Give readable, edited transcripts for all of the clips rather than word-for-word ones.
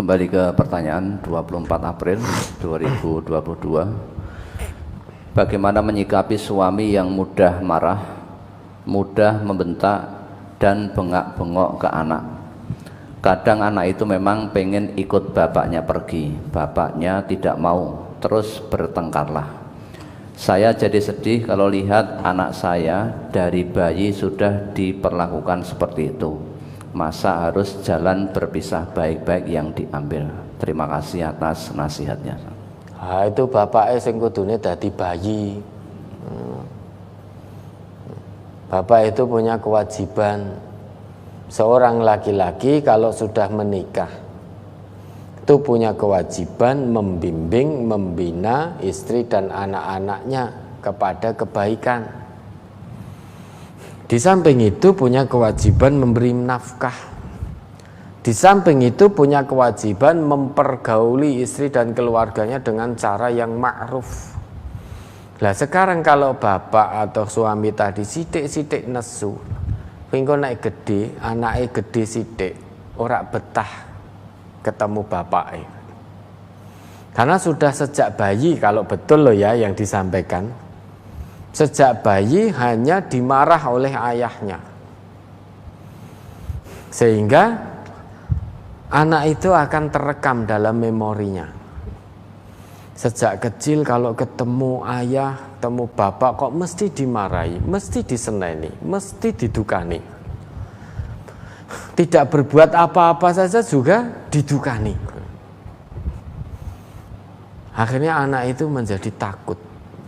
Kembali ke pertanyaan 24 April 2022. Bagaimana menyikapi suami yang mudah marah, mudah membentak, dan bengak-bengok ke anak? Kadang anak itu memang pengen ikut bapaknya pergi, bapaknya tidak mau, terus bertengkarlah. Saya jadi sedih kalau lihat anak saya dari bayi sudah diperlakukan seperti itu. Masa harus jalan berpisah baik-baik yang diambil? Terima kasih atas nasihatnya. Nah, itu bapaknya sing kudune dadi bayi. Bapak itu punya kewajiban. Seorang laki-laki kalau sudah menikah itu punya kewajiban membimbing, membina istri dan anak-anaknya kepada kebaikan. Di samping itu punya kewajiban memberi nafkah. Di samping itu punya kewajiban mempergauli istri dan keluarganya dengan cara yang ma'ruf. Lah sekarang kalau bapak atau suami tadi sithik-sithik nesu, pengko naik gede, anake gede sithik, ora betah ketemu bapake. Karena sudah sejak bayi, kalau betul loh ya yang disampaikan, sejak bayi hanya dimarah oleh ayahnya, sehingga anak itu akan terekam dalam memorinya. Sejak kecil kalau ketemu ayah, ketemu bapak kok mesti dimarahi, mesti diseneni, mesti didukani. Tidak berbuat apa-apa saja juga didukani. Akhirnya anak itu menjadi takut,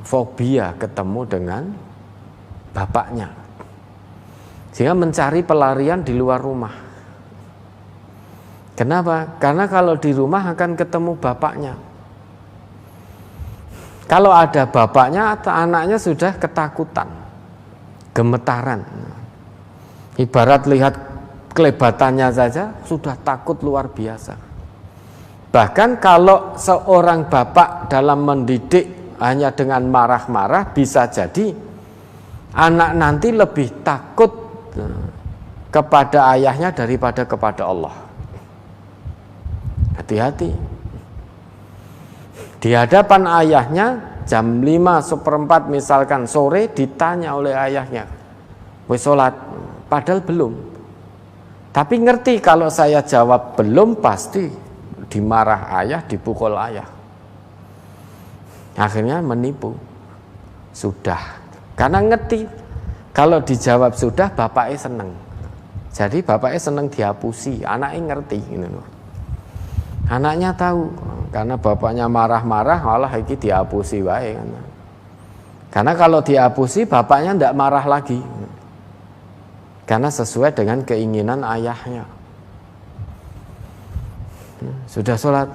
fobia ketemu dengan bapaknya, sehingga mencari pelarian di luar rumah. Kenapa? Karena kalau di rumah akan ketemu bapaknya. Kalau ada bapaknya, anaknya sudah ketakutan, gemetaran. Ibarat lihat kelebatannya saja sudah takut luar biasa. Bahkan kalau seorang bapak dalam mendidik hanya dengan marah-marah, bisa jadi anak nanti lebih takut kepada ayahnya daripada kepada Allah. Hati-hati. Di hadapan ayahnya jam 5:15 misalkan sore ditanya oleh ayahnya, "Wis sholat?" Padahal belum. Tapi ngerti kalau saya jawab belum pasti dimarah ayah, dipukul ayah. Akhirnya menipu. Sudah. Karena ngerti kalau dijawab sudah bapaknya seneng. Jadi bapaknya seneng dihapusi, anaknya ngerti gitu. Anaknya tahu karena bapaknya marah-marah malah iki dihapusi wae kan. Karena kalau dihapusi bapaknya tidak marah lagi. Karena sesuai dengan keinginan ayahnya. Sudah sholat?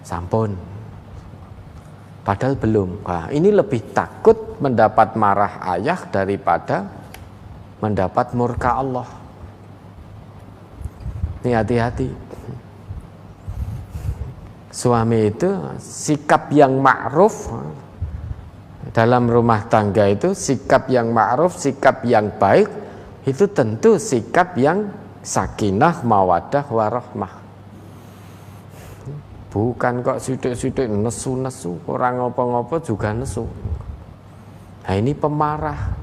Sampun. Padahal belum. Nah, ini lebih takut mendapat marah ayah daripada mendapat murka Allah. Ini hati-hati. Suami itu sikap yang ma'ruf dalam rumah tangga itu, sikap yang ma'ruf, sikap yang baik itu tentu sikap yang sakinah, mawaddah, warahmah. Bukan kok sidik-sidik nesu-nesu, orang ngopo-ngopo juga nesu. Nah ini pemarah.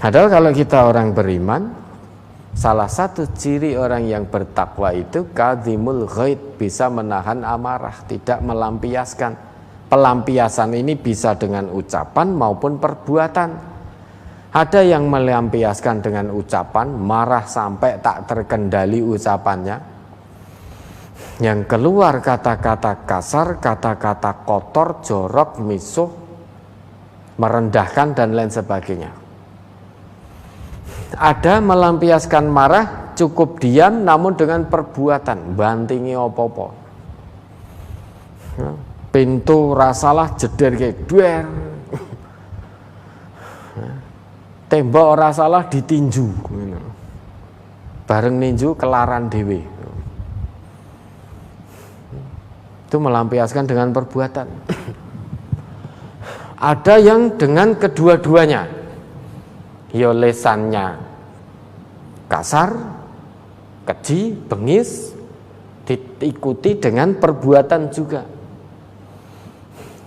Padahal kalau kita orang beriman, salah satu ciri orang yang bertakwa itu kadhimul ghaid, bisa menahan amarah, tidak melampiaskan. Pelampiasan ini bisa dengan ucapan maupun perbuatan. Ada yang melampiaskan dengan ucapan, marah sampai tak terkendali ucapannya. Yang keluar kata-kata kasar, kata-kata kotor, jorok, misuh, merendahkan dan lain sebagainya. Ada melampiaskan marah, cukup diam namun dengan perbuatan, bantingi opo-opo. Pintu rasalah jeder kayak duer. Tembok rasalah ditinju. Bareng ninju kelaran dewe. Itu melampiaskan dengan perbuatan. Ada yang dengan kedua-duanya. Ya lesannya kasar, keji, bengis, diikuti dengan perbuatan juga.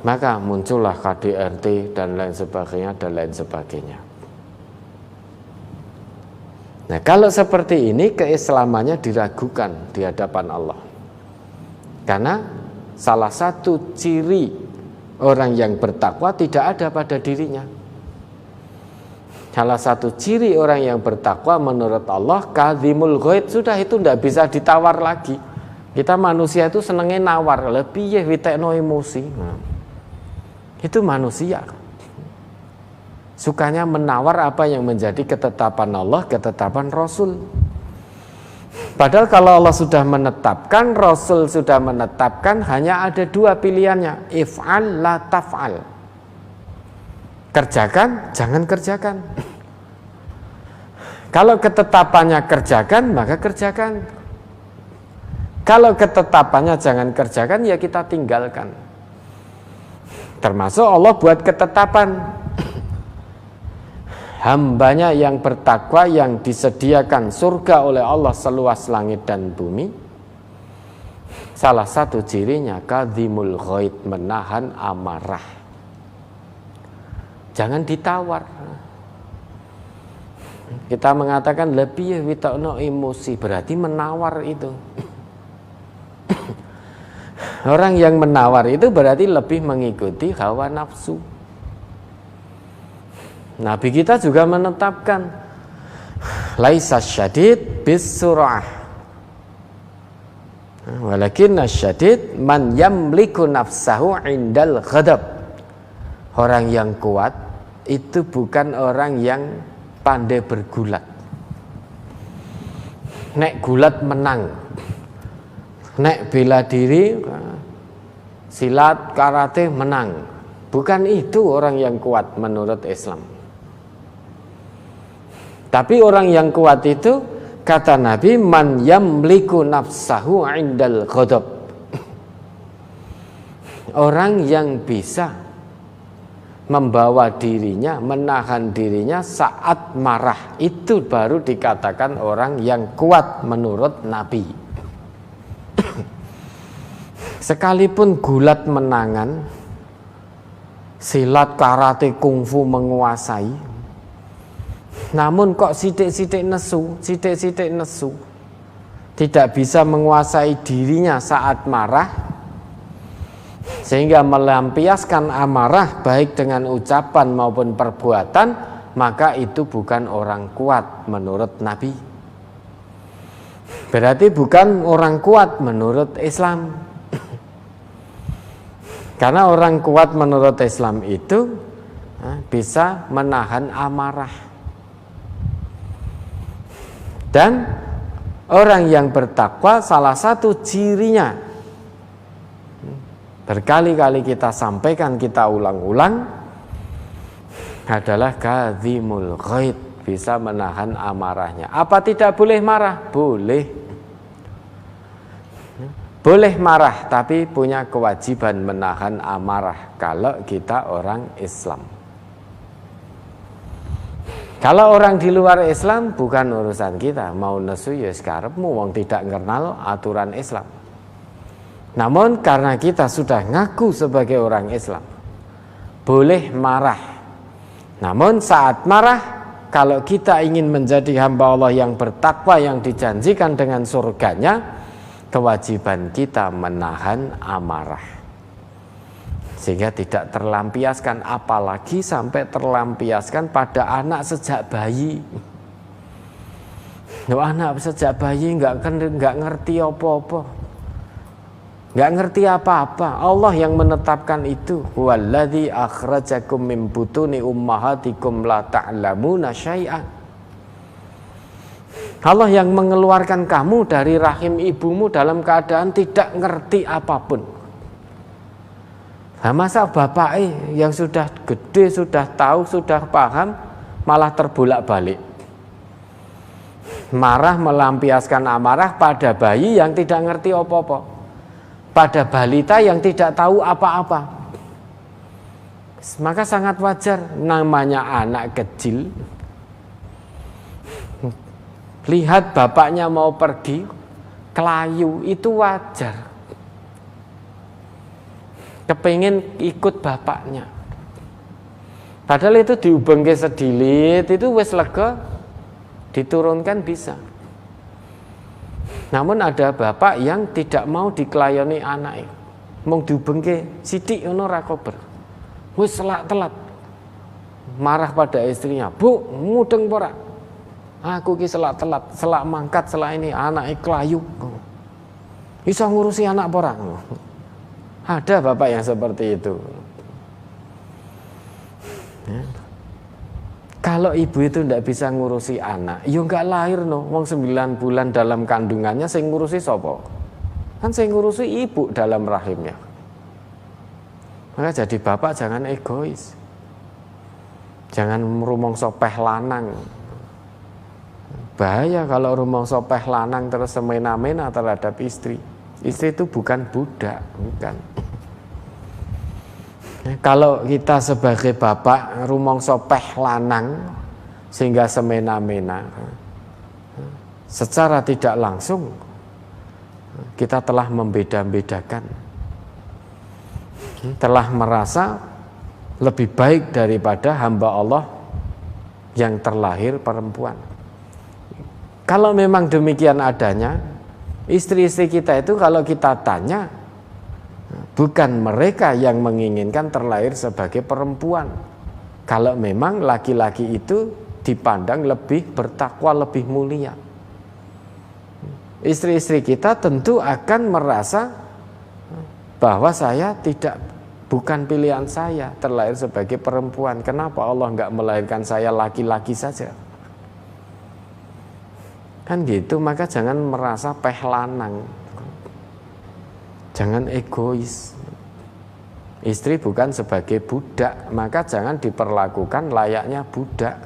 Maka muncullah KDRT dan lain sebagainya. Nah, kalau seperti ini keislamannya diragukan di hadapan Allah. Karena salah satu ciri orang yang bertakwa tidak ada pada dirinya. Salah satu ciri orang yang bertakwa menurut Allah kadzimul ghaid, sudah itu tidak bisa ditawar lagi. Kita manusia itu senengnya nawar, lebih ya witekno emosi. Itu manusia. Sukanya menawar apa yang menjadi ketetapan Allah, ketetapan Rasul. Padahal kalau Allah sudah menetapkan, Rasul sudah menetapkan, hanya ada dua pilihannya, if'al la taf'al. Kerjakan, jangan kerjakan. Kalau ketetapannya kerjakan, maka kerjakan. Kalau ketetapannya jangan kerjakan, ya kita tinggalkan. Termasuk Allah buat ketetapan. Hambanya yang bertakwa yang disediakan surga oleh Allah seluas langit dan bumi, salah satu cirinya kadzimul ghaid, menahan amarah. Jangan ditawar. Kita mengatakan lebih witakno emosi, berarti menawar itu. Orang yang menawar itu berarti lebih mengikuti hawa nafsu. Nabi kita juga menetapkan laisa syadid bis surah, walakin syadid man yamliku nafsahu indal ghadab. Orang yang kuat itu bukan orang yang pandai bergulat. Nek gulat menang, nek bela diri, silat, karate menang. Bukan itu orang yang kuat menurut Islam. Tapi orang yang kuat itu, kata Nabi, man yamliku nafsahu indal ghadab. Orang yang bisa membawa dirinya, menahan dirinya saat marah, itu baru dikatakan orang yang kuat menurut Nabi. Sekalipun gulat menangan, silat, karate, kungfu menguasai, namun kok sidik-sidik nesu, tidak bisa menguasai dirinya saat marah, sehingga melampiaskan amarah baik dengan ucapan maupun perbuatan, maka itu bukan orang kuat menurut Nabi. Berarti bukan orang kuat menurut Islam. Karena orang kuat menurut Islam itu bisa menahan amarah. Dan orang yang bertakwa salah satu cirinya, berkali-kali kita sampaikan, kita ulang-ulang, adalah kadzimul ghaid, bisa menahan amarahnya. Apa tidak boleh marah? Boleh. Boleh marah, tapi punya kewajiban menahan amarah kalau kita orang Islam. Kalau orang di luar Islam bukan urusan kita, mau nesu ya sekarepmu, wong tidak kenal aturan Islam. Namun karena kita sudah ngaku sebagai orang Islam, boleh marah. Namun saat marah, kalau kita ingin menjadi hamba Allah yang bertakwa, yang dijanjikan dengan surganya, kewajiban kita menahan amarah. Sehingga tidak terlampiaskan, apalagi sampai terlampiaskan pada anak sejak bayi. Anak sejak bayi nggak ngerti apa-apa, nggak ngerti apa-apa. Allah yang menetapkan itu. Walladzi akhrajakum min butuni ummahatikum la ta'lamuna syai'an. Allah yang mengeluarkan kamu dari rahim ibumu dalam keadaan tidak ngerti apapun. Nah, masa bapak yang sudah gede, sudah tahu, sudah paham, malah terbolak-balik. Marah, melampiaskan amarah pada bayi yang tidak ngerti apa-apa, pada balita yang tidak tahu apa-apa. Maka sangat wajar, namanya anak kecil. Lihat bapaknya mau pergi, kelayu itu wajar. Kepingin ikut bapaknya. Padahal itu diubengke sedilit, itu wis lega, diturunkan bisa. Namun ada bapak yang tidak mau diklayoni anaknya. Mung diubengke sithik ngono ra kober. Wis selak telat. Marah pada istrinya, "Bu, mudeng ora? Aku ki selak telat, selak mangkat, selak ini anaknya kelayu. Bisa ngurusi anak ora?" Ada bapak yang seperti itu. Ya. Kalau ibu itu tidak bisa ngurusi anak, ya nggak lahir no. Wong 9 bulan dalam kandungannya, sing ngurusi sopo? Kan sing ngurusi ibu dalam rahimnya. Maka jadi bapak jangan egois, jangan rumangsa peh lanang. Bahaya kalau rumangsa peh lanang terus semena-mena terhadap istri. Istri itu bukan budak, bukan. Kalau kita sebagai bapak rumangsa peh lanang sehingga semena-mena, secara tidak langsung kita telah membeda-bedakan, telah merasa lebih baik daripada hamba Allah yang terlahir perempuan. Kalau memang demikian adanya, istri-istri kita itu kalau kita tanya, bukan mereka yang menginginkan terlahir sebagai perempuan. Kalau memang laki-laki itu dipandang lebih bertakwa, lebih mulia, istri-istri kita tentu akan merasa bahwa saya bukan pilihan saya terlahir sebagai perempuan. Kenapa Allah nggak melahirkan saya laki-laki saja? Kan gitu. Maka jangan merasa peh lanang, jangan egois. Istri bukan sebagai budak, maka jangan diperlakukan layaknya budak.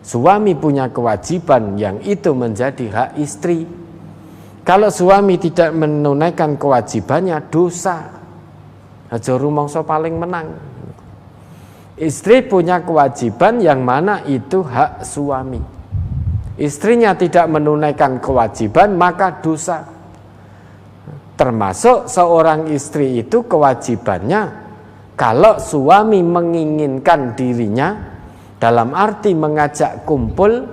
Suami punya kewajiban yang itu menjadi hak istri. Kalau suami tidak menunaikan kewajibannya, dosa. Aja rumangsa paling menang. Istri punya kewajiban yang mana itu hak suami. Istrinya tidak menunaikan kewajiban, maka dosa. Termasuk seorang istri itu kewajibannya, kalau suami menginginkan dirinya, dalam arti mengajak kumpul,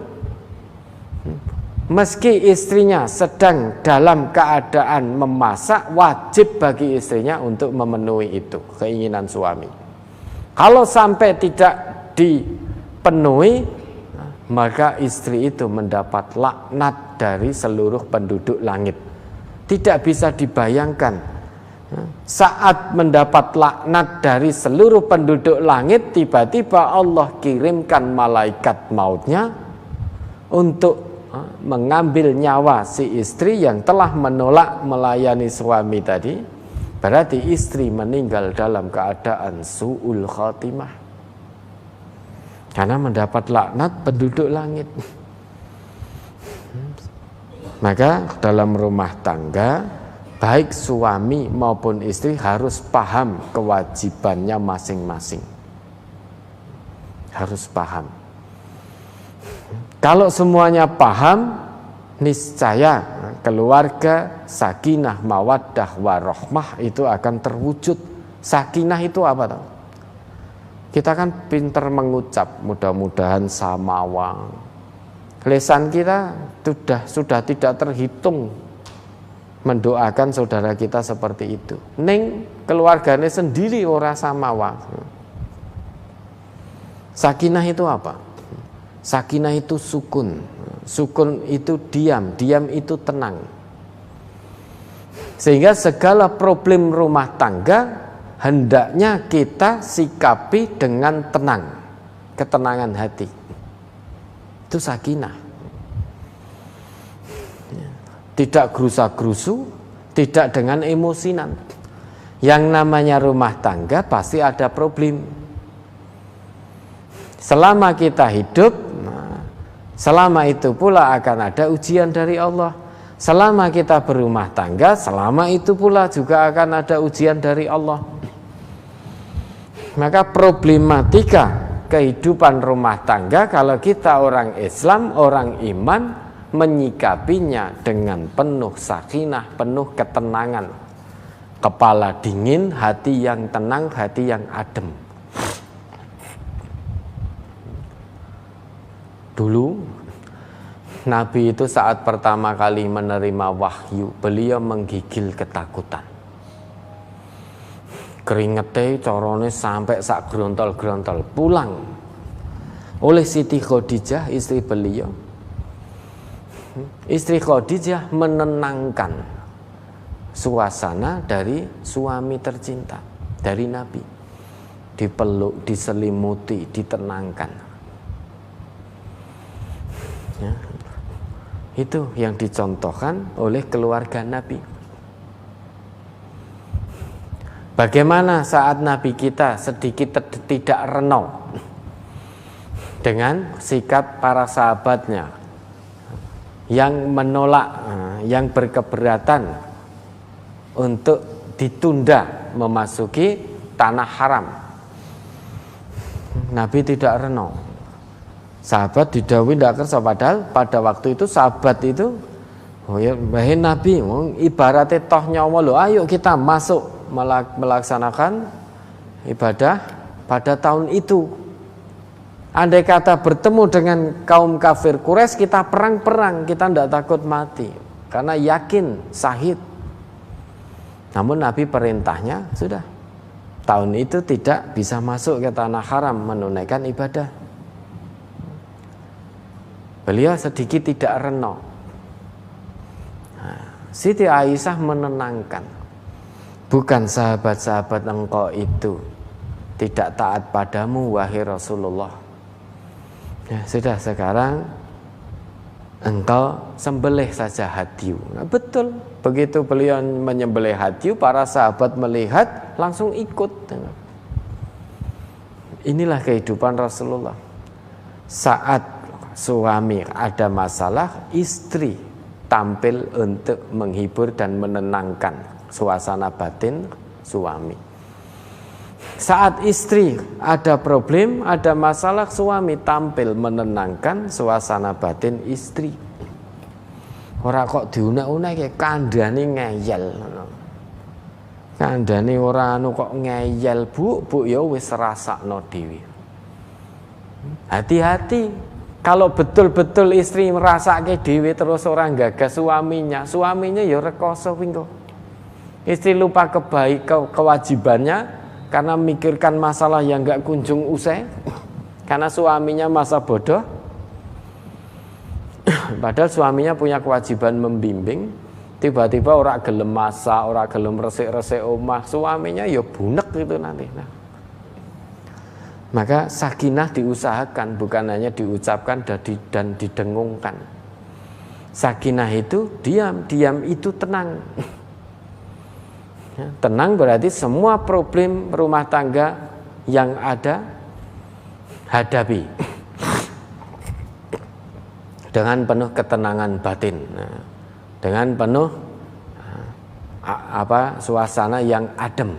meski istrinya sedang dalam keadaan memasak, wajib bagi istrinya untuk memenuhi itu, keinginan suami. Kalau sampai tidak dipenuhi, maka istri itu mendapat laknat dari seluruh penduduk langit. Tidak bisa dibayangkan, saat mendapat laknat dari seluruh penduduk langit, tiba-tiba Allah kirimkan malaikat mautnya untuk mengambil nyawa si istri yang telah menolak melayani suami tadi. Berarti istri meninggal dalam keadaan su'ul khatimah, karena mendapat laknat penduduk langit. Maka dalam rumah tangga, baik suami maupun istri harus paham kewajibannya masing-masing. Harus paham. Kalau semuanya paham, niscaya keluarga sakinah, mawaddah, warahmah itu akan terwujud. Sakinah itu apa tahu? Kita kan pinter mengucap, mudah-mudahan samawa. Lisan kita sudah tidak terhitung mendoakan saudara kita seperti itu. Ning keluarganya sendiri ora samawa. Sakinah itu apa? Sakinah itu sukun. Sukun itu diam, diam itu tenang. Sehingga segala problem rumah tangga hendaknya kita sikapi dengan tenang, ketenangan hati. Itu sakinah. Tidak gerusa-gerusu, tidak dengan emosinan. Yang namanya rumah tangga pasti ada problem. Selama kita hidup, selama itu pula akan ada ujian dari Allah. Selama kita berumah tangga, selama itu pula juga akan ada ujian dari Allah. Maka problematika kehidupan rumah tangga, kalau kita orang Islam, orang iman, menyikapinya dengan penuh sakinah, penuh ketenangan. Kepala dingin, hati yang tenang, hati yang adem. Dulu Nabi itu saat pertama kali menerima wahyu, beliau menggigil ketakutan. Keringetnya corone sampai sak grontol-grontol. Pulang oleh Siti Khadijah, istri beliau. Istri Khadijah menenangkan suasana dari suami tercinta, dari Nabi. Dipeluk, diselimuti, ditenangkan. Ya. Itu yang dicontohkan oleh keluarga Nabi. Bagaimana saat Nabi kita sedikit tidak reno dengan sikap para sahabatnya yang menolak, yang berkeberatan untuk ditunda memasuki tanah haram. Nabi tidak reno. Sahabat didhawuhi ndak kersa, padahal pada waktu itu sahabat itu bahin Nabi ibaratnya toh nyawa loh, ayo kita masuk melaksanakan ibadah pada tahun itu. Andai kata bertemu dengan kaum kafir Quraisy, kita perang-perang, kita ndak takut mati karena yakin syahid. Namun Nabi perintahnya sudah tahun itu tidak bisa masuk ke tanah haram menunaikan ibadah. Beliau sedikit tidak reno. Siti Aisyah menenangkan. Bukan sahabat-sahabat engkau itu tidak taat padamu, wahai Rasulullah. Ya, sudah sekarang engkau sembelih saja hadyu. Nah, betul. Begitu beliau menyembelih hadyu, para sahabat melihat langsung ikut. Inilah kehidupan Rasulullah. Saat suami ada masalah, istri tampil untuk menghibur dan menenangkan suasana batin suami. Saat istri ada problem, ada masalah, suami tampil menenangkan suasana batin istri. Ora kok diunek-unek kayak kandhane ngeyel. Kandhane ora anu kok ngeyel, Bu ya wis rasakno dhewe. Hati-hati. Kalau betul-betul istri merasake dhewe terus orang gagas suaminya ya rekoso pingko. Istri lupa kewajibannya karena memikirkan masalah yang enggak kunjung usai, karena suaminya masa bodoh. Padahal suaminya punya kewajiban membimbing, tiba-tiba ora gelem masak, ora gelem resik-resik omah, suaminya ya bunek gitu nanti. Maka sakinah diusahakan, bukan hanya diucapkan dan didengungkan. Sakinah itu diam itu tenang. Tenang berarti semua problem rumah tangga yang ada hadapi dengan penuh ketenangan batin, dengan penuh suasana yang adem.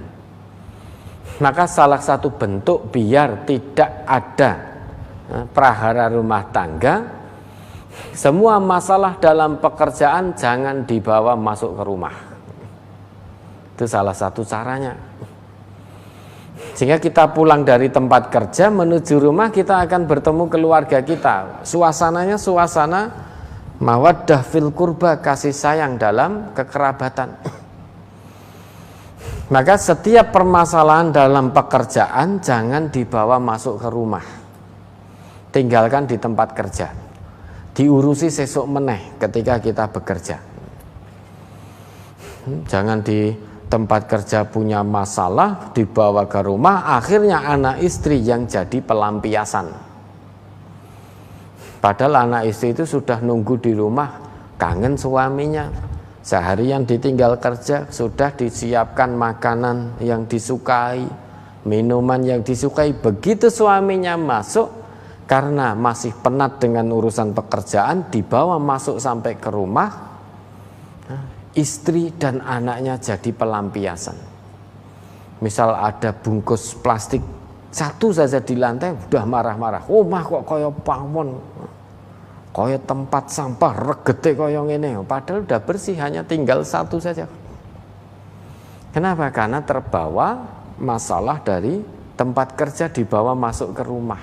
Maka salah satu bentuk biar tidak ada prahara rumah tangga, semua masalah dalam pekerjaan jangan dibawa masuk ke rumah. Itu salah satu caranya. Sehingga kita pulang dari tempat kerja menuju rumah, kita akan bertemu keluarga kita. Suasananya suasana mawaddah fil qurba, kasih sayang dalam kekerabatan. Maka setiap permasalahan dalam pekerjaan jangan dibawa masuk ke rumah. Tinggalkan di tempat kerja. Diurusi sesuk meneh ketika kita bekerja. Jangan di tempat kerja punya masalah dibawa ke rumah, akhirnya anak istri yang jadi pelampiasan. Padahal anak istri itu sudah nunggu di rumah, kangen suaminya. Seharian ditinggal kerja, sudah disiapkan makanan yang disukai, minuman yang disukai. Begitu suaminya masuk, karena masih penat dengan urusan pekerjaan, dibawa masuk sampai ke rumah, istri dan anaknya jadi pelampiasan. Misal ada bungkus plastik satu saja di lantai, udah marah-marah. Omah kok kaya pawon, Kaya tempat sampah regete kaya ngene, padahal udah bersih, hanya tinggal satu saja. Kenapa? Karena terbawa masalah dari tempat kerja dibawa masuk ke rumah.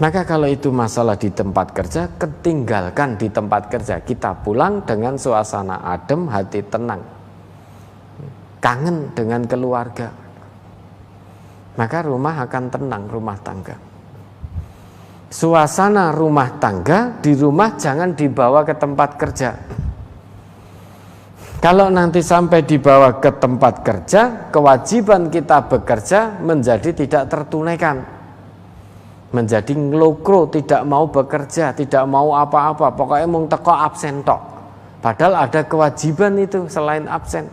Maka kalau itu masalah di tempat kerja, ketinggalkan di tempat kerja. Kita pulang dengan suasana adem, hati tenang, kangen dengan keluarga. Maka rumah akan tenang, rumah tangga. Suasana rumah tangga di rumah jangan dibawa ke tempat kerja. Kalau nanti sampai dibawa ke tempat kerja, kewajiban kita bekerja menjadi tidak tertunaikan, menjadi ngelokro, tidak mau bekerja, tidak mau apa-apa, pokoknya mung teko absen tok. Padahal ada kewajiban itu selain absen,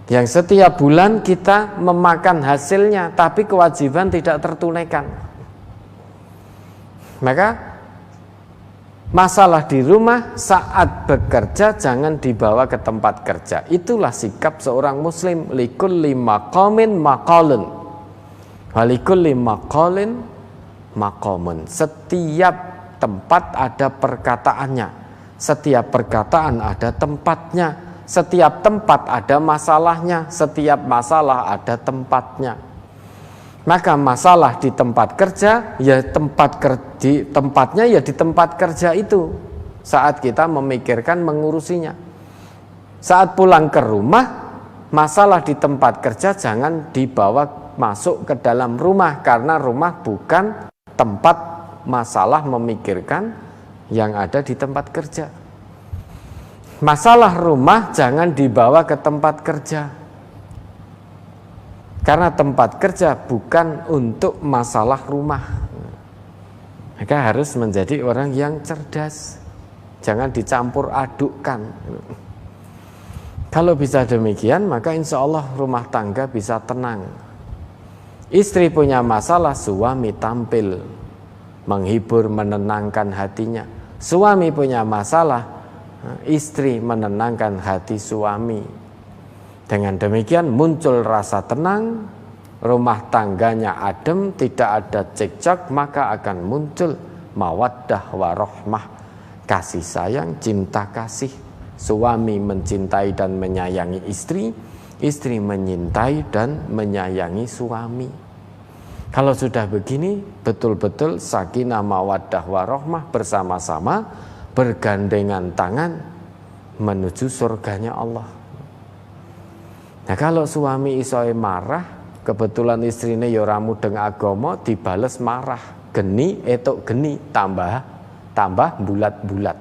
yang setiap bulan kita memakan hasilnya, tapi kewajiban tidak tertunaikan. Maka masalah di rumah saat bekerja jangan dibawa ke tempat kerja. Itulah sikap seorang muslim. Likulli maqamin maqalun, walikulli maqalin maqamun. Setiap tempat ada perkataannya, setiap perkataan ada tempatnya. Setiap tempat ada masalahnya, setiap masalah ada tempatnya. Maka masalah di tempat kerja, ya tempatnya ya di tempat kerja itu. Saat kita memikirkan mengurusinya. Saat pulang ke rumah, masalah di tempat kerja jangan dibawa masuk ke dalam rumah, karena rumah bukan tempat masalah memikirkan yang ada di tempat kerja. Masalah rumah jangan dibawa ke tempat kerja, karena tempat kerja bukan untuk masalah rumah. Maka harus menjadi orang yang cerdas, jangan dicampur adukkan. Kalau bisa demikian, maka insya Allah rumah tangga bisa tenang. Istri punya masalah, suami tampil menghibur, menenangkan hatinya. Suami punya masalah, istri menenangkan hati suami. Dengan demikian muncul rasa tenang, rumah tangganya adem, tidak ada cekcok, maka akan muncul mawaddah warahmah, kasih sayang, cinta kasih. Suami mencintai dan menyayangi istri, istri menyintai dan menyayangi suami. Kalau sudah begini, betul-betul sakinah mawaddah warahmah, bersama-sama bergandengan tangan menuju surganya Allah. Nah, kalau suami isoe marah, kebetulan istrine ya ora mudeng agama, dibales marah, geni etuk geni, tambah bulat-bulat.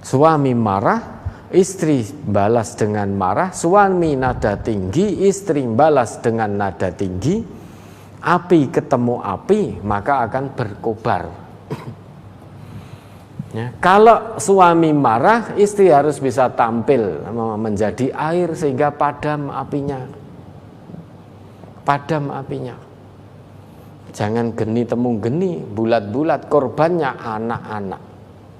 Suami marah, istri balas dengan marah, suami nada tinggi, istri balas dengan nada tinggi. Api ketemu api, maka akan berkobar. Ya, kalau suami marah, istri harus bisa tampil menjadi air sehingga padam apinya. Padam apinya. Jangan geni temu geni, bulat-bulat, korbannya anak-anak.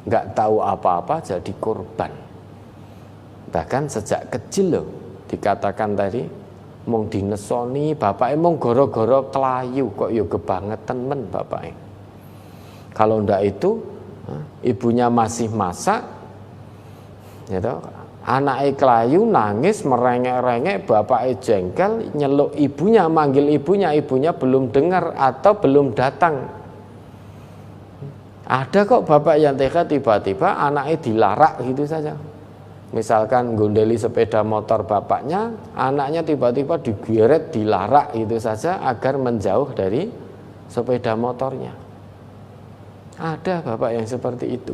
Nggak tahu apa-apa jadi korban. Bahkan sejak kecil loh, dikatakan tadi, mong dinesoni bapak mong goro-goro kelayu, kok yo kebangetan men bapak. Kalau ndak itu, ibunya masih masak, gitu, anaknya kelayu nangis merengek-rengek, bapaknya jengkel, nyeluk ibunya, manggil ibunya, ibunya belum dengar atau belum datang. Ada kok bapak yang tega tiba-tiba anaknya dilarak gitu saja. Misalkan gondeli sepeda motor bapaknya, anaknya tiba-tiba digeret, dilarak gitu saja agar menjauh dari sepeda motornya. Ada bapak yang seperti itu.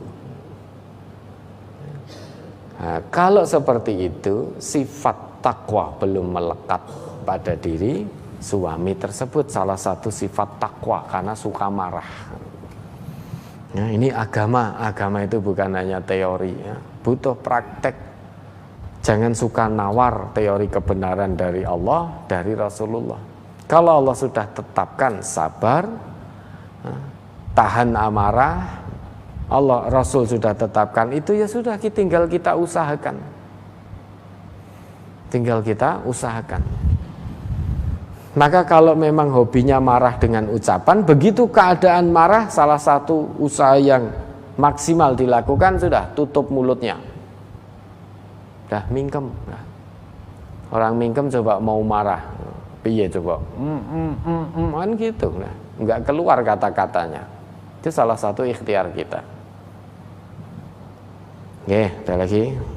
Nah, kalau seperti itu, sifat takwa belum melekat pada diri suami tersebut. Salah satu sifat takwa karena suka marah. Nah, ini agama itu bukan hanya teori, ya. Butuh praktek. Jangan suka nawar teori kebenaran dari Allah, dari Rasulullah. Kalau Allah sudah tetapkan sabar, tahan amarah, Allah Rasul sudah tetapkan itu, ya sudah, tinggal kita usahakan. Maka kalau memang hobinya marah dengan ucapan, begitu keadaan marah, salah satu usaha yang maksimal dilakukan sudah tutup mulutnya. Dah mingkem. Nah, orang mingkem coba mau marah, piye coba? Kan gitu. Nah, enggak keluar kata-katanya. Itu salah satu ikhtiar kita. Oke, ada lagi.